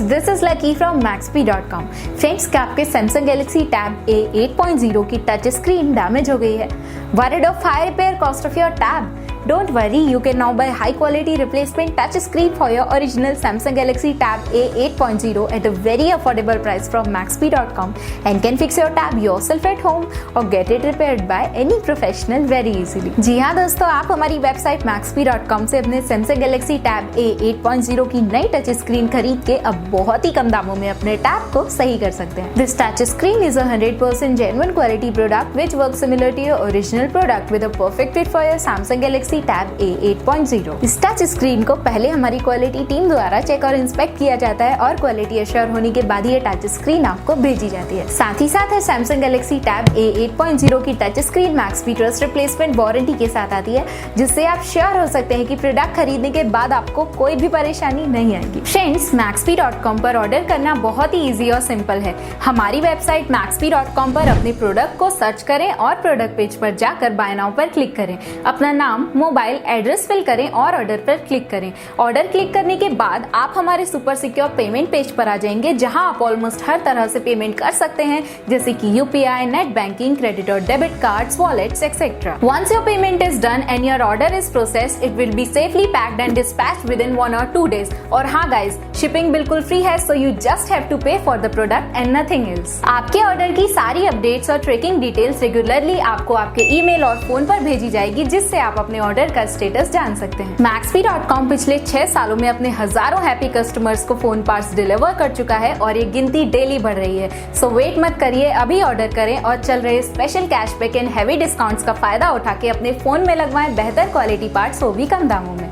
this is Lucky from Maxbhi.com. Friends, क्या आपके Samsung Galaxy Tab A 8.0 की touch screen damage हो गई है? Worried of high repair cost of your tab? Don't worry, you can now buy high quality replacement touch screen for your original Samsung Galaxy Tab A 8.0 at a very affordable price from Maxbhi.com and can fix your tab yourself at home or get it repaired by any professional very easily. जी हाँ दोस्तों, आप हमारी website Maxbhi.com से अपने Samsung Galaxy Tab A 8.0 की नई touch screen खरीद के अब बहुत ही कम दामों में अपने टैब को सही कर सकते हैं. This touch screen is a 100% genuine quality product which works similar to your original product with a perfect fit for your Samsung Galaxy Tab A 8.0. इस टच स्क्रीन को पहले हमारी क्वालिटी टीम द्वारा चेक और इंस्पेक्ट किया जाता है और क्वालिटी एश्योर होने के बाद ये टच स्क्रीन आपको भेजी जाती है. साथ ही साथ है Samsung Galaxy Tab A 8.0 की touch screen Maxbhi trust replacement warranty के साथ आती है, जिससे आप श्योर हो सकते हैं कि प्रोडक्ट खरीदने के बाद आपको कोई भी परेशानी नहीं आएगी. फ्रेंड्स, Maxbhi.com पर ऑर्डर करना बहुत ही इजी और सिंपल है. हमारी वेबसाइट Maxbhi.com पर अपने प्रोडक्ट को सर्च करें और प्रोडक्ट पेज पर जाकर बाय नाउ पर क्लिक करें. अपना नाम, मोबाइल एड्रेस फिल करें और ऑर्डर पर क्लिक करें. ऑर्डर क्लिक करने के बाद आप हमारे सुपर सिक्योर पेमेंट पेज पर आ जाएंगे, जहां आप ऑलमोस्ट हर तरह से पेमेंट कर सकते हैं, जैसे कि यूपीआई, नेट बैंकिंग, क्रेडिट और debit cards, wallets etcetera. Once your payment is done and your order is processed, it will be safely packed and dispatched within 1 or 2 days. और हाँ गाइज, शिपिंग बिल्कुल free है, so you just have to pay for the product and nothing else. आपके order की सारी updates और tracking details regularly आपको आपके ईमेल और फोन पर भेजी जाएगी, जिससे आप अपने ऑर्डर का स्टेटस जान सकते हैं. Maxbhi.com पिछले 6 सालों में अपने हजारों हैप्पी कस्टमर्स को फोन पार्ट्स डिलीवर कर चुका है और ये गिनती डेली बढ़ रही है. सो वेट मत करिए, अभी ऑर्डर करें और चल रहे special cashback and heavy discounts का फायदा उठा के अपने फोन में लगवाएं बेहतर क्वालिटी पार्ट्स, वो भी कम दामों में.